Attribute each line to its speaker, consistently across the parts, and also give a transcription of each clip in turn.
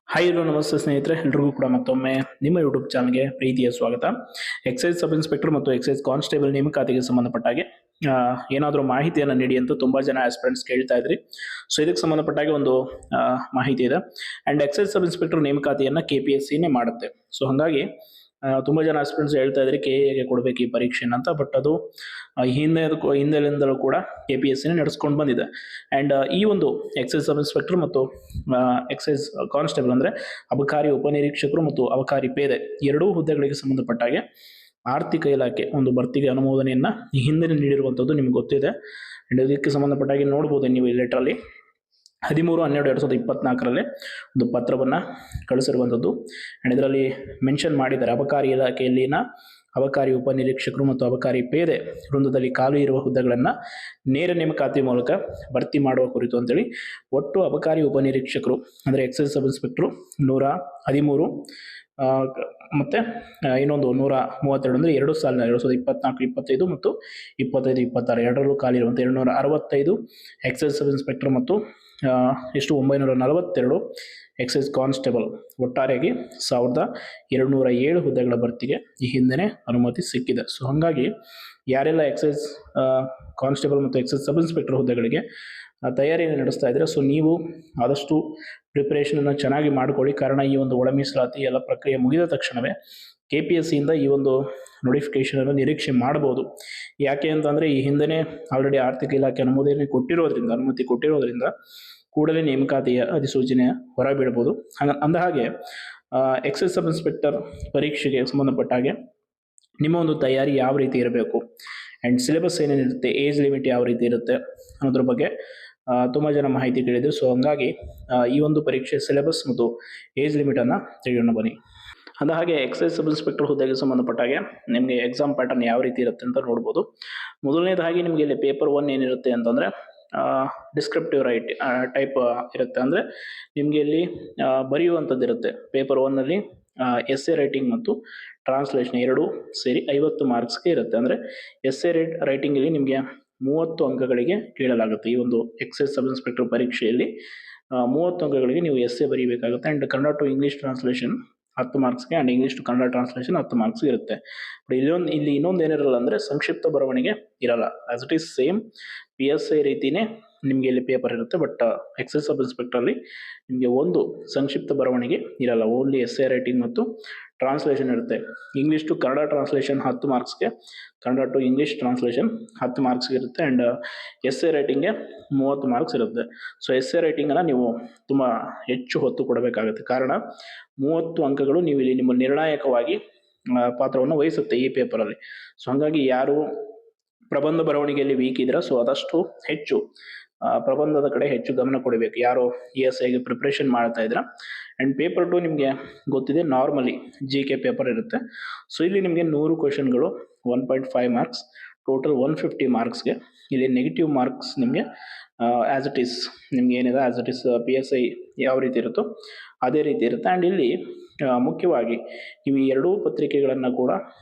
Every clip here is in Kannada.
Speaker 1: ಹಾಯ್ ಹಲೋ ನಮಸ್ತೆ ಸ್ನೇಹಿತರೆ, ಎಲ್ರಿಗೂ ಕೂಡ ಮತ್ತೊಮ್ಮೆ ನಿಮ್ಮ ಯೂಟ್ಯೂಬ್ ಚಾನಲ್ಗೆ ಪ್ರೀತಿಯ ಸ್ವಾಗತ. ಎಕ್ಸೈಸ್ ಸಬ್ ಇನ್ಸ್ಪೆಕ್ಟರ್ ಮತ್ತು ಎಕ್ಸೈಸ್ ಕಾನ್ಸ್ಟೇಬಲ್ ನೇಮಕಾತಿಗೆ ಸಂಬಂಧಪಟ್ಟಾಗೆ ಏನಾದರೂ ಮಾಹಿತಿಯನ್ನು ನೀಡಿ ಅಂತ ತುಂಬಾ ಜನ ಆಸ್ಪಿರೆಂಟ್ಸ್ ಕೇಳ್ತಾ ಇದ್ರಿ. ಸೊ ಇದಕ್ಕೆ ಸಂಬಂಧಪಟ್ಟಾಗೆ ಒಂದು ಮಾಹಿತಿ ಇದೆ. ಅಂಡ್ ಎಕ್ಸೈಸ್ ಸಬ್ ಇನ್ಸ್ಪೆಕ್ಟರ್ ನೇಮಕಾತಿಯನ್ನ KPSCನೇ ಮಾಡುತ್ತೆ. ಸೊ ಹಾಗಾಗಿ ತುಂಬಾ ಜನ ಆಸ್ಪಿರೆಂಟ್ಸ್ ಹೇಳ್ತಾ ಇದ್ರಿ KA ಕೊಡಬೇಕು ಈ ಪರೀಕ್ಷೆನ ಅಂತ. ಬಟ್ ಅದು ಹಿಂದೆಲಿಂದಲೂ ಕೂಡ KPSCನೇ ನಡೆಸ್ಕೊಂಡು ಬಂದಿದೆ. ಅಂಡ್ ಈ ಒಂದು ಎಕ್ಸೈಸ್ ಸಬ್ ಇನ್ಸ್ಪೆಕ್ಟರ್ ಮತ್ತು ಎಕ್ಸೈಸ್ ಕಾನ್ಸ್ಟೇಬಲ್ ಅಂದ್ರೆ ಅಬಕಾರಿ ಉಪನಿರೀಕ್ಷಕರು ಮತ್ತು ಅಬಕಾರಿ ಪೇದೆ ಎರಡೂ ಹುದ್ದೆಗಳಿಗೆ ಸಂಬಂಧಪಟ್ಟಾಗೆ ಆರ್ಥಿಕ ಇಲಾಖೆ ಒಂದು ಭರ್ತಿಗೆ ಅನುಮೋದನೆಯನ್ನ ಈ ಹಿಂದೆ ನೀಡಿರುವಂತದ್ದು ನಿಮ್ಗೆ ಗೊತ್ತಿದೆ. ಅಂಡ್ ಇದಕ್ಕೆ ಸಂಬಂಧಪಟ್ಟಾಗೆ ನೋಡ್ಬೋದು ನೀವು ಈ ಲೆಟರ್ ಅಲ್ಲಿ 13/12/2024 ಒಂದು ಪತ್ರವನ್ನ ಕಳಿಸಿರುವಂಥದ್ದು. ಅಂಡ್ ಇದರಲ್ಲಿ ಮೆನ್ಷನ್ ಮಾಡಿದ್ದಾರೆ ಅಬಕಾರಿ ಇಲಾಖೆಯಲ್ಲಿನ ಅಬಕಾರಿ ಉಪನಿರೀಕ್ಷಕರು ಮತ್ತು ಅಬಕಾರಿ ಪೇದೆ ವೃಂದದಲ್ಲಿ ಖಾಲಿ ಇರುವ ಹುದ್ದೆಗಳನ್ನು ನೇರ ನೇಮಕಾತಿ ಮೂಲಕ ಭರ್ತಿ ಮಾಡುವ ಕುರಿತು ಅಂತೇಳಿ ಒಟ್ಟು ಅಬಕಾರಿ ಉಪನಿರೀಕ್ಷಕರು ಅಂದರೆ ಎಕ್ಸೈಸ್ ಸಬ್ ಇನ್ಸ್ಪೆಕ್ಟರ್ 113 ಮತ್ತೆ ಇನ್ನೊಂದು 132 ಅಂದರೆ 2 ಸಾಲಿನ 2024-25 ಮತ್ತು 25-26 ಎರಡರಲ್ಲೂ ಖಾಲಿ ಇರುವಂಥ 265 ಎಕ್ಸೈಸ್ ಸಬ್ ಇನ್ಸ್ಪೆಕ್ಟರ್ ಮತ್ತು 942 ಎಕ್ಸೈಸ್ ಕಾನ್ಸ್ಟೇಬಲ್ ಒಟ್ಟಾರೆಯಾಗಿ 1207 ಹುದ್ದೆಗಳ ಭರ್ತಿಗೆ ಈ ಹಿಂದೆನೇ ಅನುಮತಿ ಸಿಕ್ಕಿದೆ. ಸೊ ಹಾಗಾಗಿ ಯಾರೆಲ್ಲ ಎಕ್ಸೈಸ್ ಕಾನ್ಸ್ಟೇಬಲ್ ಮತ್ತು ಎಕ್ಸೈಸ್ ಸಬ್ ಇನ್ಸ್ಪೆಕ್ಟರ್ ಹುದ್ದೆಗಳಿಗೆ ತಯಾರಿಯನ್ನು ನಡೆಸ್ತಾ ಇದ್ರೆ, ಸೊ ನೀವು ಆದಷ್ಟು ಪ್ರಿಪರೇಷನ್ ಚೆನ್ನಾಗಿ ಮಾಡ್ಕೊಳ್ಳಿ. ಕಾರಣ ಈ ಒಂದು ಒಳ ಮೀಸಲಾತಿ ಎಲ್ಲ ಪ್ರಕ್ರಿಯೆ ಮುಗಿದ ತಕ್ಷಣವೇ KPSCಯಿಂದ ಈ ಒಂದು ನೋಟಿಫಿಕೇಶನ್ ಅನ್ನು ನಿರೀಕ್ಷೆ ಮಾಡಬಹುದು. ಯಾಕೆ ಅಂತಂದ್ರೆ ಈ ಹಿಂದೆನೇ ಆಲ್ರೆಡಿ ಆರ್ಥಿಕ ಇಲಾಖೆ ಅನುಮತಿ ಕೊಟ್ಟಿರೋದ್ರಿಂದ ಕೂಡಲೇ ನೇಮಕಾತಿಯ ಅಧಿಸೂಚನೆ ಹೊರಬಿಡಬಹುದು. ಅಂದ ಹಾಗೆ ಎಕ್ಸೈಸ್ ಸಬ್ ಇನ್ಸ್ಪೆಕ್ಟರ್ ಪರೀಕ್ಷೆಗೆ ಸಂಬಂಧಪಟ್ಟ ಹಾಗೆ ನಿಮ್ಮ ಒಂದು ತಯಾರಿ ಯಾವ ರೀತಿ ಇರಬೇಕು ಅಂಡ್ ಸಿಲೆಬಸ್ ಏನೇನಿರುತ್ತೆ, ಏಜ್ ಲಿಮಿಟ್ ಯಾವ ರೀತಿ ಇರುತ್ತೆ ಅನ್ನೋದ್ರ ಬಗ್ಗೆ ತುಂಬಾ ಜನ ಮಾಹಿತಿ ಕೇಳಿದ್ರು. ಸೊ ಹಂಗಾಗಿ ಈ ಒಂದು ಪರೀಕ್ಷೆ ಸಿಲೆಬಸ್ ಮತ್ತು ಏಜ್ ಲಿಮಿಟ್ ಅನ್ನ ತಿಳಿಯೋಣ ಬನ್ನಿ. ಅಂದ ಹಾಗೆ ಎಕ್ಸೈಸ್ ಸಬ್ ಇನ್ಸ್ಪೆಕ್ಟರ್ ಹುದ್ದೆಗೆ ಸಂಬಂಧಪಟ್ಟಾಗೆ ನಿಮಗೆ ಎಕ್ಸಾಮ್ ಪ್ಯಾಟರ್ನ್ ಯಾವ ರೀತಿ ಇರುತ್ತೆ ಅಂತ ನೋಡ್ಬೋದು. ಮೊದಲನೇದಾಗಿ ನಿಮಗೆ ಇಲ್ಲಿ ಪೇಪರ್ 1 ಏನಿರುತ್ತೆ ಅಂತಂದ್ರೆ ಡಿಸ್ಕ್ರಿಪ್ಟಿವ್ ಟೈಪ್ ಇರುತ್ತೆ. ಅಂದರೆ ನಿಮಗೆ ಇಲ್ಲಿ ಬರೆಯುವಂಥದ್ದು ಇರುತ್ತೆ. ಪೇಪರ್ 1ನಲ್ಲಿ ಎಸ್ಸೆ ರೈಟಿಂಗ್ ಮತ್ತು ಟ್ರಾನ್ಸ್ಲೇಷನ್ ಎರಡೂ ಸೇರಿ 50 ಮಾರ್ಕ್ಸ್ಗೆ ಇರುತ್ತೆ. ಅಂದರೆ ಎಸ್ಸೆ ರೈಟಿಂಗಲ್ಲಿ ನಿಮಗೆ 30 ಅಂಕಗಳಿಗೆ ಕೇಳಲಾಗುತ್ತೆ. ಈ ಒಂದು ಎಕ್ಸೈಸ್ ಸಬ್ ಇನ್ಸ್ಪೆಕ್ಟರ್ ಪರೀಕ್ಷೆಯಲ್ಲಿ 30 ಅಂಕಗಳಿಗೆ ನೀವು ಎಸ್ಸೆ ಬರೀಬೇಕಾಗುತ್ತೆ. And Kannada to English translation 10 ಮಾರ್ಕ್ಸ್ಗೆ and English to Kannada translation 10 marks ಇರುತ್ತೆ. ಇಲ್ಲಿ ಇನ್ನೊಂದು ಏನಿರಲ್ಲ ಅಂದರೆ ಸಂಕ್ಷಿಪ್ತ ಬರವಣಿಗೆ ಇರಲ್ಲ. As it is same PSI ರೀತಿನೇ ನಿಮಗೆ ಇಲ್ಲಿ ಪೇಪರ್ ಇರುತ್ತೆ. ಬಟ್ ಎಕ್ಸೈಸ್ ಸಬ್ ಇನ್ಸ್ಪೆಕ್ಟರ್ ಅಲ್ಲಿ ನಿಮಗೆ ಒಂದು ಸಂಕ್ಷಿಪ್ತ ಬರವಣಿಗೆ ಇರಲ್ಲ. ಓನ್ಲಿ ಎಸ್ಸೆ ರೈಟಿಂಗ್ ಮತ್ತು ಟ್ರಾನ್ಸ್ಲೇಷನ್ ಇರುತ್ತೆ. ಇಂಗ್ಲೀಷ್ ಟು ಕನ್ನಡ ಟ್ರಾನ್ಸ್ಲೇಷನ್ 10 ಮಾರ್ಕ್ಸ್ಗೆ, ಕನ್ನಡ ಟು ಇಂಗ್ಲೀಷ್ ಟ್ರಾನ್ಸ್ಲೇಷನ್ 10 ಮಾರ್ಕ್ಸ್ಗೆ ಇರುತ್ತೆ. ಆ್ಯಂಡ್ ಎಸ್ಸೆ ರೈಟಿಂಗ್ಗೆ 30 ಮಾರ್ಕ್ಸ್ ಇರುತ್ತೆ. ಸೊ ಎಸ್ಸೆ ರೈಟಿಂಗನ್ನು ನೀವು ತುಂಬ ಹೆಚ್ಚು ಹೊತ್ತು ಕೊಡಬೇಕಾಗುತ್ತೆ. ಕಾರಣ 30 ಅಂಕಗಳು ನೀವು ಇಲ್ಲಿ ನಿಮ್ಮ ನಿರ್ಣಾಯಕವಾಗಿ ಪಾತ್ರವನ್ನು ವಹಿಸುತ್ತೆ ಈ ಪೇಪರಲ್ಲಿ. ಸೊ ಹಾಗಾಗಿ ಯಾರು ಪ್ರಬಂಧ ಬರವಣಿಗೆಯಲ್ಲಿ ವೀಕ್ ಇದ್ರೆ, ಸೊ ಆದಷ್ಟು ಹೆಚ್ಚು ಪ್ರಬಂಧದ ಕಡೆ ಹೆಚ್ಚು ಗಮನ ಕೊಡಬೇಕು ಯಾರು ESIಗೆ ಪ್ರಿಪ್ರೇಷನ್ ಮಾಡ್ತಾ ಇದ್ರ. ಆ್ಯಂಡ್ ಪೇಪರ್ 2 ನಿಮಗೆ ಗೊತ್ತಿದೆ, ನಾರ್ಮಲಿ GK ಪೇಪರ್ ಇರುತ್ತೆ. ಸೊ ಇಲ್ಲಿ ನಿಮಗೆ 100 ಕ್ವೆಶನ್ಗಳು 1.5 ಮಾರ್ಕ್ಸ್, ಟೋಟಲ್ 150 ಮಾರ್ಕ್ಸ್ಗೆ. ಇಲ್ಲಿ ನೆಗೆಟಿವ್ ಮಾರ್ಕ್ಸ್ ನಿಮಗೆ ಆಸ್ ಇಟ್ ಈಸ್ ನಿಮ್ಗೆ ಏನಿದೆ ಆಸ್ ಇಟ್ ಈಸ್ PSI ಯಾವ ರೀತಿ ಇರುತ್ತೋ ಅದೇ ರೀತಿ ಇರುತ್ತೆ. ಆ್ಯಂಡ್ ಇಲ್ಲಿ ಮುಖ್ಯವಾಗಿ ನೀವು ಈ ಎರಡೂ ಪತ್ರಿಕೆಗಳನ್ನು ಕೂಡ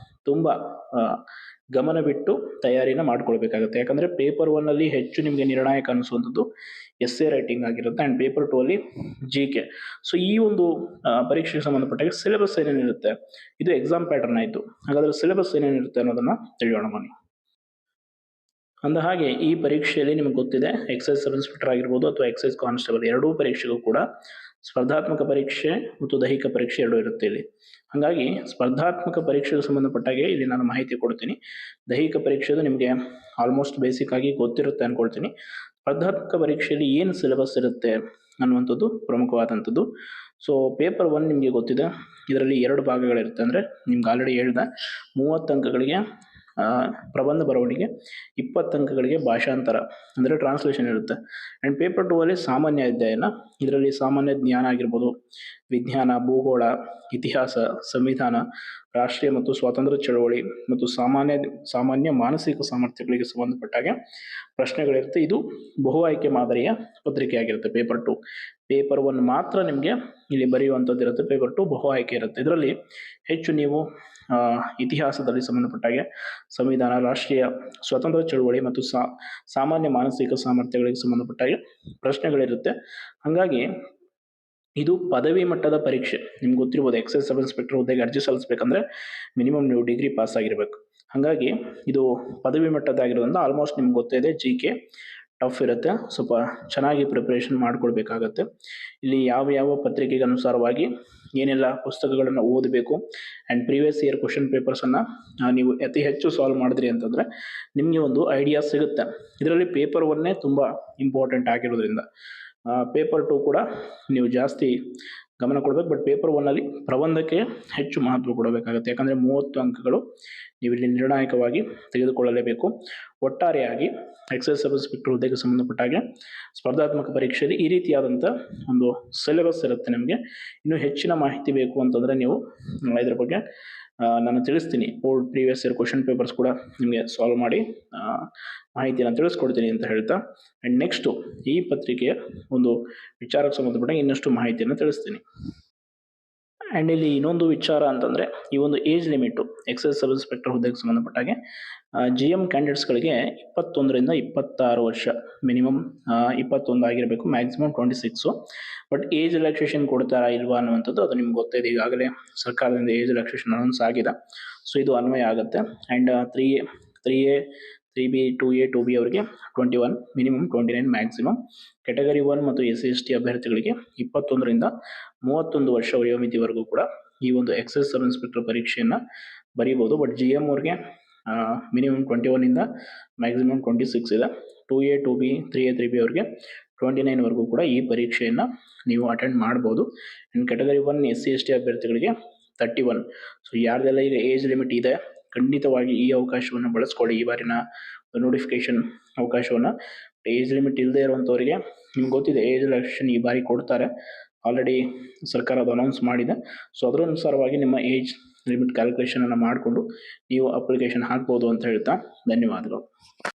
Speaker 1: ತುಂಬ ಗಮನ ಬಿಟ್ಟು ತಯಾರಿನ ಮಾಡ್ಕೊಳ್ಬೇಕಾಗುತ್ತೆ. ಯಾಕಂದರೆ ಪೇಪರ್ 1ನಲ್ಲಿ ಹೆಚ್ಚು ನಿಮಗೆ ನಿರ್ಣಾಯಕ ಅನಿಸುವಂಥದ್ದು ಎಸ್ಸೆ ರೈಟಿಂಗ್ ಆಗಿರುತ್ತೆ. ಆ್ಯಂಡ್ ಪೇಪರ್ 2 ಅಲ್ಲಿ GK. ಸೊ ಈ ಒಂದು ಪರೀಕ್ಷೆಗೆ ಸಂಬಂಧಪಟ್ಟಾಗ ಸಿಲೆಬಸ್ ಏನೇನಿರುತ್ತೆ, ಇದು ಎಕ್ಸಾಮ್ ಪ್ಯಾಟರ್ನ್ ಆಯಿತು. ಹಾಗಾದರೆ ಸಿಲೆಬಸ್ ಏನೇನಿರುತ್ತೆ ಅನ್ನೋದನ್ನು ತಿಳಿಯೋಣ ಬನ್ನಿ. ಅಂದ ಹಾಗೆ ಈ ಪರೀಕ್ಷೆಯಲ್ಲಿ ನಿಮಗೆ ಗೊತ್ತಿದೆ ಎಕ್ಸೈಸ್ ಸಬ್ ಇನ್ಸ್ಪೆಕ್ಟರ್ ಆಗಿರ್ಬೋದು ಅಥವಾ ಎಕ್ಸೈಸ್ ಕಾನ್ಸ್ಟೇಬಲ್ ಎರಡೂ ಪರೀಕ್ಷೆಗೂ ಕೂಡ ಸ್ಪರ್ಧಾತ್ಮಕ ಪರೀಕ್ಷೆ ಮತ್ತು ದೈಹಿಕ ಪರೀಕ್ಷೆ ಎರಡೂ ಇರುತ್ತೆ ಇಲ್ಲಿ. ಹಾಗಾಗಿ ಸ್ಪರ್ಧಾತ್ಮಕ ಪರೀಕ್ಷೆಗೆ ಸಂಬಂಧಪಟ್ಟಾಗೆ ಇಲ್ಲಿ ನಾನು ಮಾಹಿತಿ ಕೊಡ್ತೀನಿ. ದೈಹಿಕ ಪರೀಕ್ಷೆದು ನಿಮಗೆ ಆಲ್ಮೋಸ್ಟ್ ಬೇಸಿಕ್ ಆಗಿ ಗೊತ್ತಿರುತ್ತೆ ಅನ್ಕೊಳ್ತೀನಿ. ಸ್ಪರ್ಧಾತ್ಮಕ ಪರೀಕ್ಷೆಯಲ್ಲಿ ಏನು ಸಿಲೆಬಸ್ ಇರುತ್ತೆ ಅನ್ನುವಂಥದ್ದು ಪ್ರಮುಖವಾದಂಥದ್ದು. ಸೊ ಪೇಪರ್ 1 ನಿಮಗೆ ಗೊತ್ತಿದೆ, ಇದರಲ್ಲಿ 2 ಭಾಗಗಳಿರುತ್ತೆ. ಅಂದರೆ ನಿಮ್ಗೆ ಆಲ್ರೆಡಿ ಹೇಳಿದೆ 30 ಅಂಕಗಳಿಗೆ ಪ್ರಬಂಧ ಬರವಣಿಗೆ, 20 ಅಂಕಗಳಿಗೆ ಭಾಷಾಂತರ ಅಂದರೆ ಟ್ರಾನ್ಸ್ಲೇಷನ್ ಇರುತ್ತೆ. ಆ್ಯಂಡ್ ಪೇಪರ್ 2 ಅಲ್ಲಿ ಸಾಮಾನ್ಯ ಅಧ್ಯಯನ, ಇದರಲ್ಲಿ ಸಾಮಾನ್ಯ ಜ್ಞಾನ ಆಗಿರ್ಬೋದು, ವಿಜ್ಞಾನ, ಭೂಗೋಳ, ಇತಿಹಾಸ, ಸಂವಿಧಾನ, ರಾಷ್ಟ್ರೀಯ ಮತ್ತು ಸ್ವಾತಂತ್ರ್ಯ ಚಳವಳಿ ಮತ್ತು ಸಾಮಾನ್ಯ ಮಾನಸಿಕ ಸಾಮರ್ಥ್ಯಗಳಿಗೆ ಸಂಬಂಧಪಟ್ಟಾಗ ಪ್ರಶ್ನೆಗಳಿರುತ್ತೆ. ಇದು ಬಹು ಆಯ್ಕೆ ಮಾದರಿಯ ಪತ್ರಿಕೆ ಆಗಿರುತ್ತೆ ಪೇಪರ್ 2. ಪೇಪರ್ 1 ಮಾತ್ರ ನಿಮಗೆ ಇಲ್ಲಿ ಬರೆಯುವಂಥದ್ದು ಇರುತ್ತೆ. ಪೇಪರ್ 2 ಬಹು ಆಯ್ಕೆ ಇರುತ್ತೆ. ಇದರಲ್ಲಿ ಹೆಚ್ಚು ನೀವು ಇತಿಹಾಸದಲ್ಲಿ ಸಂಬಂಧಪಟ್ಟಾಗೆ ಸಂವಿಧಾನ, ರಾಷ್ಟ್ರೀಯ ಸ್ವಾತಂತ್ರ್ಯ ಚಳವಳಿ ಮತ್ತು ಸಾಮಾನ್ಯ ಮಾನಸಿಕ ಸಾಮರ್ಥ್ಯಗಳಿಗೆ ಸಂಬಂಧಪಟ್ಟಾಗೆ ಪ್ರಶ್ನೆಗಳಿರುತ್ತೆ. ಹಾಗಾಗಿ ಇದು ಪದವಿ ಮಟ್ಟದ ಪರೀಕ್ಷೆ. ನಿಮ್ಗೆ ಗೊತ್ತಿರ್ಬೋದು, ಎಕ್ಸೈಸ್ ಸಬ್ ಇನ್ಸ್ಪೆಕ್ಟರ್ ಹುದ್ದೆಗೆ ಅರ್ಜಿ ಸಲ್ಲಿಸಬೇಕಂದ್ರೆ ಮಿನಿಮಮ್ ನೀವು ಡಿಗ್ರಿ ಪಾಸ್ ಆಗಿರಬೇಕು. ಹಾಗಾಗಿ ಇದು ಪದವಿ ಮಟ್ಟದಾಗಿರೋದ್ರಿಂದ ಆಲ್ಮೋಸ್ಟ್ ನಿಮ್ಗೆ ಗೊತ್ತಿದೆ, GK ಟಫ್ ಇರುತ್ತೆ. ಸ್ವಲ್ಪ ಚೆನ್ನಾಗಿ ಪ್ರಿಪ್ರೇಷನ್ ಮಾಡ್ಕೊಳ್ಬೇಕಾಗತ್ತೆ. ಇಲ್ಲಿ ಯಾವ ಯಾವ ಪತ್ರಿಕೆಗೆ ಅನುಸಾರವಾಗಿ ಏನೆಲ್ಲ ಪುಸ್ತಕಗಳನ್ನು ಓದಬೇಕು ಆ್ಯಂಡ್ ಪ್ರೀವಿಯಸ್ ಇಯರ್ ಕ್ವಶನ್ ಪೇಪರ್ಸನ್ನು ನೀವು ಅತಿ ಹೆಚ್ಚು ಸಾಲ್ವ್ ಮಾಡಿದ್ರಿ ಅಂತಂದರೆ ನಿಮಗೆ ಒಂದು ಐಡಿಯಾ ಸಿಗುತ್ತೆ. ಇದರಲ್ಲಿ ಪೇಪರ್ 1 ತುಂಬ ಇಂಪಾರ್ಟೆಂಟ್ ಆಗಿರೋದ್ರಿಂದ ಪೇಪರ್ 2 ಕೂಡ ನೀವು ಜಾಸ್ತಿ ಗಮನ ಕೊಡಬೇಕು. ಬಟ್ ಪೇಪರ್ 1 ಪ್ರಬಂಧಕ್ಕೆ ಹೆಚ್ಚು ಮಹತ್ವ ಕೊಡಬೇಕಾಗುತ್ತೆ. ಯಾಕಂದರೆ 30 ಅಂಕಗಳು ನೀವು ಇಲ್ಲಿ ನಿರ್ಣಾಯಕವಾಗಿ ತೆಗೆದುಕೊಳ್ಳಲೇಬೇಕು. ಒಟ್ಟಾರೆಯಾಗಿ ಎಕ್ಸೈಸ್ ಸಬ್ ಇನ್ಸ್ಪೆಕ್ಟರ್ ಹುದ್ದೆಗೆ ಸಂಬಂಧಪಟ್ಟ ಹಾಗೆ ಸ್ಪರ್ಧಾತ್ಮಕ ಪರೀಕ್ಷೆಯಲ್ಲಿ ಈ ರೀತಿಯಾದಂಥ ಒಂದು ಸಿಲೆಬಸ್ ಇರುತ್ತೆ ನಿಮಗೆ. ಇನ್ನೂ ಹೆಚ್ಚಿನ ಮಾಹಿತಿ ಬೇಕು ಅಂತಂದರೆ ನೀವು ಇದ್ರ ಬಗ್ಗೆ ನಾನು ತಿಳಿಸ್ತೀನಿ. Old previous year question papers ಕೂಡ ನಿಮಗೆ ಸಾಲ್ವ್ ಮಾಡಿ ಮಾಹಿತಿಯನ್ನು ತಿಳಿಸ್ಕೊಡ್ತೀನಿ ಅಂತ ಹೇಳ್ತಾ, ಆ್ಯಂಡ್ ನೆಕ್ಸ್ಟು ಈ ಪತ್ರಿಕೆಯ ಒಂದು ವಿಚಾರಕ್ಕೆ ಸಂಬಂಧಪಟ್ಟ ಇನ್ನಷ್ಟು ಮಾಹಿತಿಯನ್ನು ತಿಳಿಸ್ತೀನಿ. ಆ್ಯಂಡ್ ಇಲ್ಲಿ ಇನ್ನೊಂದು ವಿಚಾರ ಅಂತಂದರೆ ಈ ಒಂದು age limit exercise sub inspector ಹುದ್ದೆಗೆ ಸಂಬಂಧಪಟ್ಟಾಗೆ GM ಕ್ಯಾಂಡಿಡೇಟ್ಸ್ಗಳಿಗೆ 21ರಿಂದ 26 ವರ್ಷ, ಮಿನಿಮಮ್ 21 ಆಗಿರಬೇಕು, ಮ್ಯಾಕ್ಸಿಮಮ್ 26. ಬಟ್ ಏಜ್ ರಿಲ್ಯಾಕ್ಸೇಷನ್ ಕೊಡ್ತಾರಾ ಇಲ್ವಾ ಅನ್ನುವಂಥದ್ದು ಅದು ನಿಮ್ಗೆ ಗೊತ್ತಿದೆ. ಈಗಾಗಲೇ ಸರ್ಕಾರದಿಂದ ಏಜ್ ರಿಲ್ಯಾಕ್ಸೇಷನ್ ಅನೌನ್ಸ್ ಆಗಿದೆ. ಸೊ ಇದು ಅನ್ವಯ ಆಗುತ್ತೆ. And 3A 3B 2A 2B ಅವರಿಗೆ 21, ಮಿನಿಮಮ್ 29, ಮ್ಯಾಕ್ಸಿಮಮ್. ಕ್ಯಾಟಗರಿ 1 ಮತ್ತು SC/ST ಅಭ್ಯರ್ಥಿಗಳಿಗೆ 21ರಿಂದ 31 ವರ್ಷ ವಯೋಮಿತಿವರೆಗೂ ಕೂಡ ಈ ಒಂದು ಎಕ್ಸೈಸ್ ಸಬ್ ಇನ್ಸ್ಪೆಕ್ಟರ್ ಪರೀಕ್ಷೆಯನ್ನು ಬರೀಬೋದು. ಬಟ್ GM ಅವ್ರಿಗೆ ಮಿನಿಮಮ್ 21ಇಂದ ಮ್ಯಾಕ್ಸಿಮಮ್ 26 ಇದೆ. 2A 2B 3A 3B ಅವ್ರಿಗೆ 29ವರೆಗೂ ಕೂಡ ಈ ಪರೀಕ್ಷೆಯನ್ನು ನೀವು ಅಟೆಂಡ್ ಮಾಡ್ಬೋದು. ಇನ್ನು ಕ್ಯಾಟಗರಿ 1 SC/ST ಅಭ್ಯರ್ಥಿಗಳಿಗೆ 31. ಸೊ ಯಾರ್ದೆಲ್ಲ ಈಗ ಏಜ್ ಲಿಮಿಟ್ ಇದೆ ಖಂಡಿತವಾಗಿ ಈ ಅವಕಾಶವನ್ನು ಬಳಸ್ಕೊಳ್ಳಿ. ಈ ಬಾರಿನ ನೋಟಿಫಿಕೇಶನ್ ಅವಕಾಶವನ್ನು. ಏಜ್ ಲಿಮಿಟ್ ಇಲ್ಲದೆ ಇರುವಂಥವರಿಗೆ ನಿಮ್ಗೆ ಗೊತ್ತಿದೆ ಏಜ್ ರಿಲ್ಯಾಕ್ಸೇಷನ್ ಈ ಬಾರಿ ಕೊಡ್ತಾರೆ. ಆಲ್ರೆಡಿ ಸರ್ಕಾರ ಅದು ಅನೌನ್ಸ್ ಮಾಡಿದೆ. ಸೊ ಅದರ ಅನುಸಾರವಾಗಿ ನಿಮ್ಮ ಏಜ್ ಲಿಮಿಟ್ ಕ್ಯಾಲ್ಕುಲೇಷನನ್ನು ಮಾಡಿಕೊಂಡು ನೀವು ಅಪ್ಲಿಕೇಶನ್ ಹಾಕ್ಬೋದು ಅಂತ ಹೇಳ್ತಾ ಧನ್ಯವಾದಗಳು.